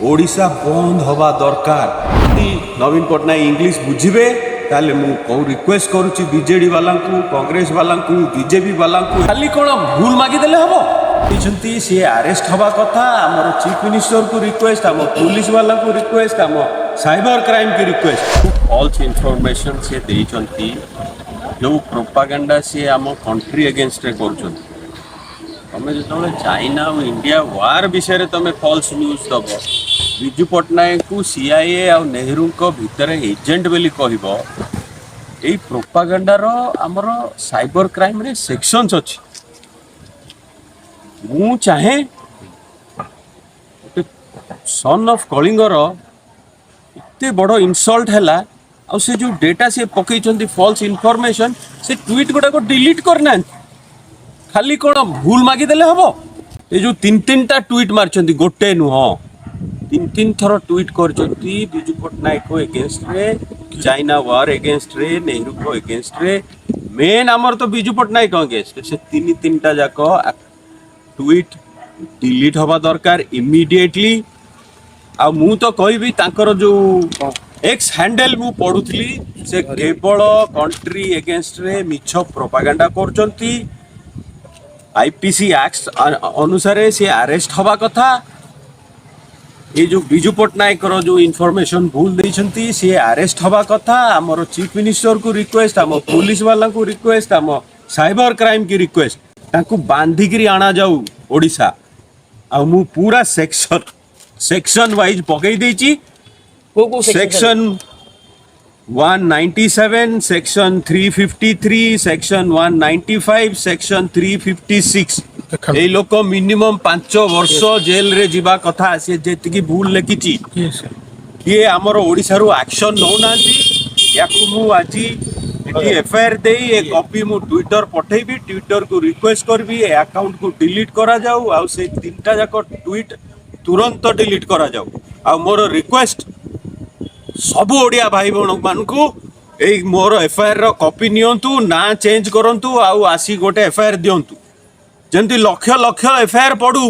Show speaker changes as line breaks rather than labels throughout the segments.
ओडिशा बंद हवा दरकार। यदि नवीन पट्टनायक इंग्लिश बुझे ताले मु रिक्वेस्ट करुच्ची बीजेडी वाला कांग्रेस वाला बीजेपी वाला खाली कौन भूल मागिदेले हम सी अरेस्ट हवा कथा। आमर चीफ मिनिस्टर को रिक्वेस्ट, आम पुलिस वाला को रिक्वेस्ट, आम साइबर क्राइम की रिक्वेस्ट। फॉल्स इनफॉरमेशन से देइचंती जो प्रोपागेंडा सी आम कंट्री अगेंस्ट रे कर तमें जो चाइना और इंडिया वार विषय तुम फॉल्स न्यूज दब विजु पट्टनायक को सीआईए आ नेहरू भितर एजेंट बोली कह यही प्रोपागेंडार आमर साइबर क्राइम रे सेक्शंस अच्छी। मु चाहे सन ऑफ कलिंगर इतने बड़ इनसल्ट है आ से जो डेटा से पकई फॉल्स इनफॉरमेशन से ट्वीट गुड़ाक डिलीट करना खाली कौन भूल मागिदेले हम। ये जो तीन टा ट्वीट मार्चंती गोटे नुह तीन थर ट्वीट कर विजु पट्टनायक को एगेंस्ट रे, चाइना वार एगेंस्ट रे, नेहरू को एगेंस्ट रे, मेन आमर तो विजु पट्टनायक अगेंस्ट से तीन टा जाक ट्वीट डिलीट हवा दरकार इमीडिएटली। आ मु तो कहबी तांकर जो एक्स हैंडल मु पढ़ुथली से केवल कंट्री एगेंस्ट रे मिछ प्रोपागेंडा करचंती। आईपीसी एक्ट अनुसार से अरेस्ट हवा कथा। ये जो विजु पट्टनायक जो इनफॉरमेशन भूल देइछंती से अरेस्ट हवा कथा। आमर चीफ मिनिस्टर को रिक्वेस्ट, आम पुलिस वाला को रिक्वेस्ट, आम साइबर क्राइम की रिक्वेस्ट ताकू बांधिकी आना जाऊ ओडिशा। आ मु पूरा सेक्शन वाइज पकई देइची। सेक्शन 197, सेक्शन 353, सेक्शन 195, सेक्शन 356 ये लोक मिनिमम 5 वर्ष जेल रे जीवा कथा। से जेतिकी भूल लिखिची किए आमर ओडिशा रु एक्शन नौ नांती याकू मु आज एफआईआर दे ए कॉपी मु ट्विटर पठेबी, ट्विटर को रिक्वेस्ट करबी ए अकाउंट को डिलीट करा जाऊ आ से तीनटा जाक ट्वीट तुरंत डिलीट करा जाऊ। आ मोर रिक्वेस्ट सबु ओडिया भाई बहन मानकू ए मोर एफआईआर रो कॉपी नियंतु, ना चेंज करंतु आ आसी गोटे एफआईआर दियंतु जंती लक्ष लक्ष एफआईआर पड़ू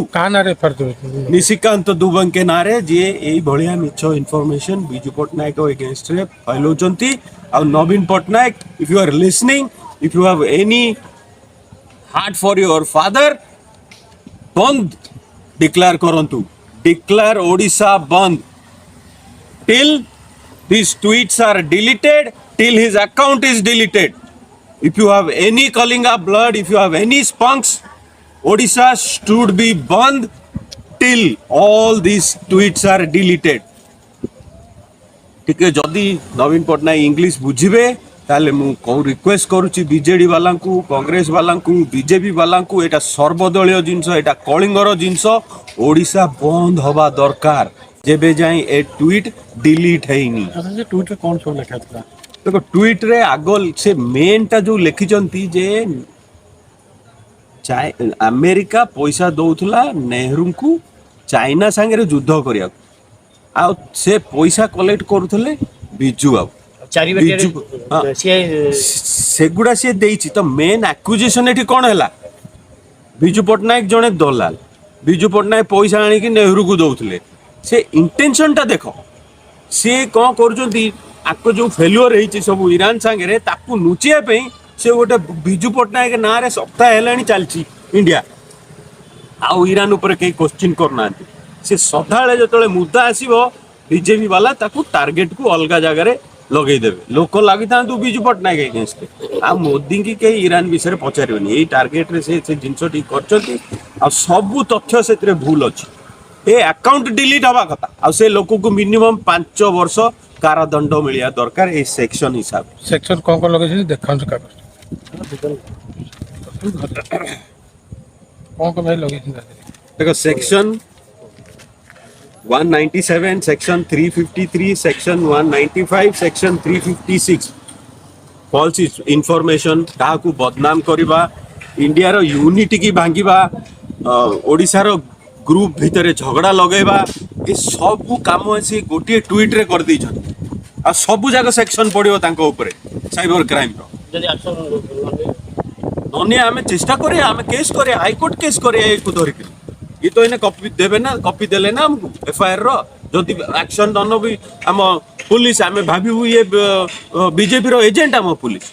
निशिकांत दुबंके नारे जी यही भलिया मिछ इनफॉरमेशन विजु पट्टनायक एगेंस्ट रे फैलाउचंती। आ Naveen Patnaik if you are listening, if you have any heart for your father, bandh declare करंतु, declare Odisha bandh till these tweets are deleted, till his account is deleted. If you have any Kalinga blood, if you have any spunks, Odisha should be banned till all these tweets are deleted. ठीक है, जदि नवीन Patnaik English बुझे ताले मु request करुच्ची BJD वाला कांग्रेस वाला BJP वाला एटा सर्वदलीय जिनस, एटा कलिंगर जिनस ओडिशा बंद हवा दरकार जेबे जाए ए ट्वीट डिलीट हैनी।
अच्छा ट्वीट रे कौन सब लिखा था?
देखो ट्वीट रे आगल से मेन टा जो लिखिचंती जे अमेरिका पैसा दौथला नेहरू को चाइना संगे युद्ध करिया आ से पैसा कलेक्ट करूथले बिजू आ
चारि बेटे
सेगुडा से देइची। तो मेन एक्विजिशन एठी कोन हैला? विजु पट्टनायक जने दलाल, विजु पट्टनायक पैसा आनी कि नेहरू को दौथले। से इंटेंशन टा देखो सी कौन कर जो फेल्युअर होती सब ईरान सांगे ताकू नुचिया से गोटे विजु पट्टनायक ना रे सप्ताह है चलती इंडिया आउ ईरान उपर कई क्वेश्चन करना से सदा जो मुद्दा आसो बीजेपी वाला ताकू टार्गेट को अलग जगह लगेदेवे। लोक लगी था विजु पट्टनायक एगेंस्ट आ मोदी की कई ईरान विषय पचारे यही टार्गेट रे से जिनस कर सबू तथ्य से भूल अच्छी। ए अकाउंट डिलीट हवा कथा आ से लोक को मिनिमम 5 वर्ष कारादंड मिलिया दरकार ए सेक्शन हिसाब।
सेक्शन कौन लगे देखा कौन भाई लगे
देखो section 197, section 353, section 195, section 356 false information काहाकू बदनाम करिबा, इंडिया रो यूनिटी की भांगिबा, ओडिशा रो ग्रुप भितर झगड़ा लगेबा, ये सब काम से गोटे ट्वीट रे कर दीछन आ सब जगह सेक्शन पड़ियो तांको ऊपर साइबर क्राइम रो।
जदी एक्शन
नने आमे चेष्टा करे, आमे केस करे, हाई कोर्ट केस करे ए को धरि के। ये तो इने कॉपी देबे ना, कॉपी देले ना हमको एफआईआर रो যদি ଆକ୍ସନ ନ ନେବି ଆମ ପୁଲିସ ଆମେ ଭାବିବୁ ଇଏ ବିଜେପିର ଏଜେଣ୍ଟ ଆମ ପୁଲିସ